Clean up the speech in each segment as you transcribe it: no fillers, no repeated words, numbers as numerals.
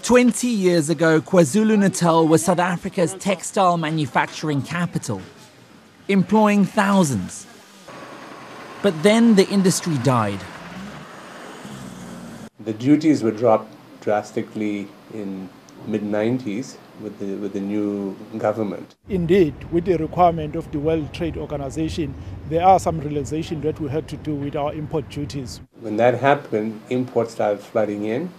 20 years ago, KwaZulu-Natal was South Africa's textile manufacturing capital, employing thousands. But then the industry died. The duties were dropped drastically in mid-90s with the new government. Indeed, with the requirement of the World Trade Organization, there are some realizations that we had to do with our import duties. When that happened, imports started flooding in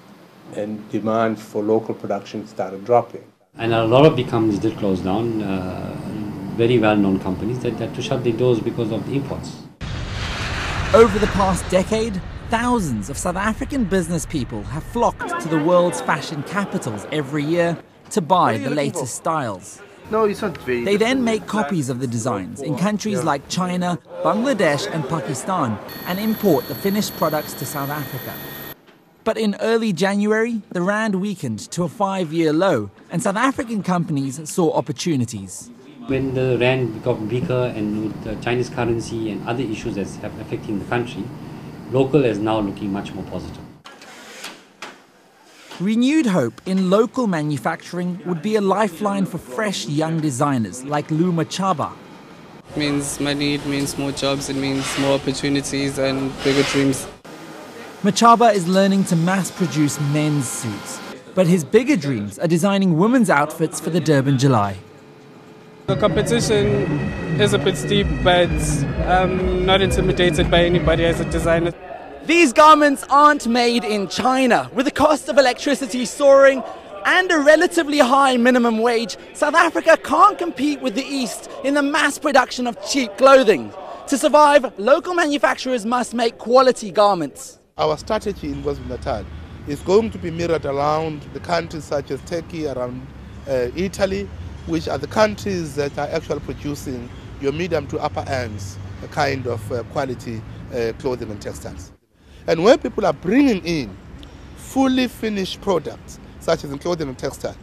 and demand for local production started dropping. And a lot of the companies did close down, very well-known companies that had to shut their doors because of the imports. Over the past decade, thousands of South African business people have flocked to the world's fashion capitals every year to buy the latest styles. No, it's not very. They then make copies of the designs in countries like China, Bangladesh and Pakistan and import the finished products to South Africa. But in early January, the rand weakened to a 5-year low and South African companies saw opportunities. When the rand got weaker and with the Chinese currency and other issues that's affecting the country, local is now looking much more positive. Renewed hope in local manufacturing would be a lifeline for fresh young designers like Lou Machaba. It means money, it means more jobs, it means more opportunities and bigger dreams. Machaba is learning to mass-produce men's suits, but his bigger dreams are designing women's outfits for the Durban July. The competition is a bit steep, but I'm not intimidated by anybody as a designer. These garments aren't made in China. With the cost of electricity soaring and a relatively high minimum wage, South Africa can't compete with the East in the mass production of cheap clothing. To survive, local manufacturers must make quality garments. Our strategy in KwaZulu-Natal is going to be mirrored around the countries such as Turkey, around Italy, which are the countries that are actually producing your medium to upper ends kind of quality clothing and textiles. And when people are bringing in fully finished products, such as in clothing and textile,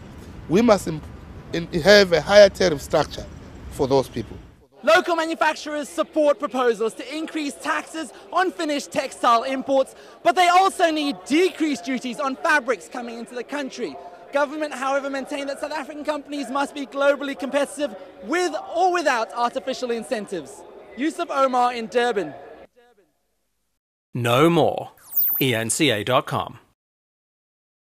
we must have a higher tariff structure for those people. Local manufacturers support proposals to increase taxes on finished textile imports, but they also need decreased duties on fabrics coming into the country. Government, however, maintain that South African companies must be globally competitive with or without artificial incentives. Yusuf Omar in Durban. Know more. eNCA.com